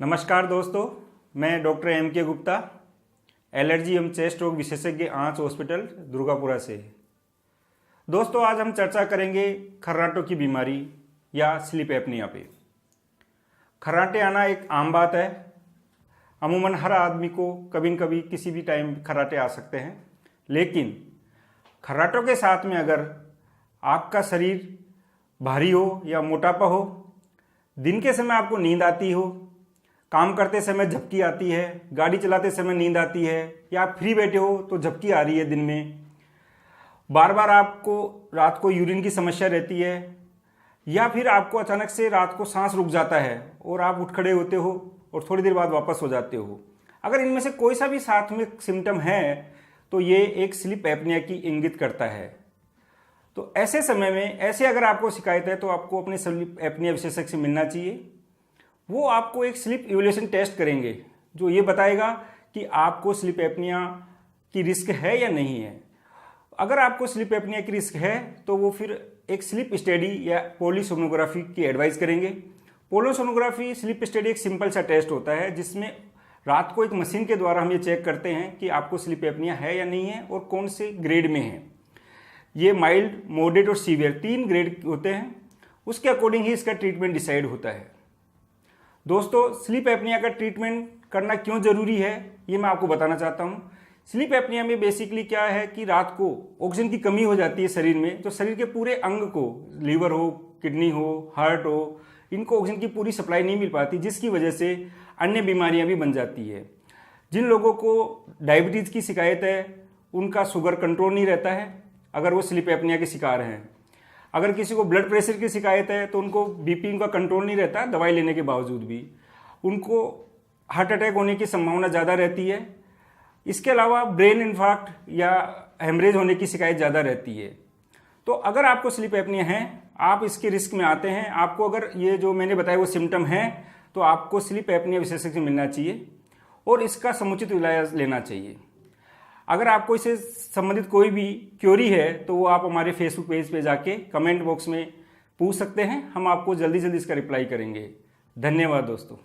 नमस्कार दोस्तों, मैं डॉक्टर एम के गुप्ता, एलर्जी एवं चेस्ट रोग विशेषज्ञ आँच हॉस्पिटल दुर्गापुरा से। दोस्तों, आज हम चर्चा करेंगे खर्राटों की बीमारी या स्लीप एपनिया पे। खर्राटे आना एक आम बात है। अमूमन हर आदमी को कभी न कभी किसी भी टाइम खर्राटे आ सकते हैं, लेकिन खर्राटों के साथ में अगर आपका शरीर भारी हो या मोटापा हो, दिन के समय आपको नींद आती हो, काम करते समय झपकी आती है, गाड़ी चलाते समय नींद आती है, या आप फ्री बैठे हो तो झपकी आ रही है दिन में, बार बार आपको रात को यूरिन की समस्या रहती है, या फिर आपको अचानक से रात को सांस रुक जाता है और आप उठ खड़े होते हो और थोड़ी देर बाद वापस हो जाते हो। अगर इनमें से कोई सा भी साथ में सिम्टम है तो ये एक स्लीप एपनिया की इंगित करता है। तो ऐसे समय में ऐसे अगर आपको शिकायत है तो आपको अपने स्लीप एपनिया विशेषज्ञ से मिलना चाहिए। वो आपको एक स्लीप इवैल्यूएशन टेस्ट करेंगे जो ये बताएगा कि आपको स्लीप एपनिया की रिस्क है या नहीं है। अगर आपको स्लीप एपनिया की रिस्क है तो वो फिर एक स्लीप स्टडी या पोलीसोनोग्राफी की एडवाइस करेंगे। पोलीसोनोग्राफी स्लीप स्टडी एक सिंपल सा टेस्ट होता है जिसमें रात को एक मशीन के द्वारा हम ये चेक करते हैं कि आपको स्लीप एपनिया है या नहीं है और कौन से ग्रेड में है। ये माइल्ड, मॉडरेट और सीवियर 3 ग्रेड होते हैं। उसके अकॉर्डिंग ही इसका ट्रीटमेंट डिसाइड होता है। दोस्तों, स्लीप एपनिया का ट्रीटमेंट करना क्यों जरूरी है ये मैं आपको बताना चाहता हूँ। स्लीप एपनिया में बेसिकली क्या है कि रात को ऑक्सीजन की कमी हो जाती है शरीर में, तो शरीर के पूरे अंग को, लीवर हो, किडनी हो, हार्ट हो, इनको ऑक्सीजन की पूरी सप्लाई नहीं मिल पाती, जिसकी वजह से अन्य बीमारियां भी बन जाती है। जिन लोगों को डायबिटीज़ की शिकायत है उनका शुगर कंट्रोल नहीं रहता है अगर वो स्लीप एपनिया के शिकार हैं। अगर किसी को ब्लड प्रेशर की शिकायत है तो उनको बीपी उनका कंट्रोल नहीं रहता दवाई लेने के बावजूद भी, उनको हार्ट अटैक होने की संभावना ज़्यादा रहती है। इसके अलावा ब्रेन इन्फार्क्ट या हेमरेज होने की शिकायत ज़्यादा रहती है। तो अगर आपको स्लीप एपनिया है, आप इसके रिस्क में आते हैं, आपको अगर ये जो मैंने बताया वो सिम्टम है, तो आपको स्लीप एपनिया विशेषज्ञ से मिलना चाहिए और इसका समुचित इलाज लेना चाहिए। अगर आपको इससे संबंधित कोई भी क्वेरी है तो वो आप हमारे फेसबुक पेज पे जाके कमेंट बॉक्स में पूछ सकते हैं। हम आपको जल्दी जल्दी इसका रिप्लाई करेंगे। धन्यवाद दोस्तों।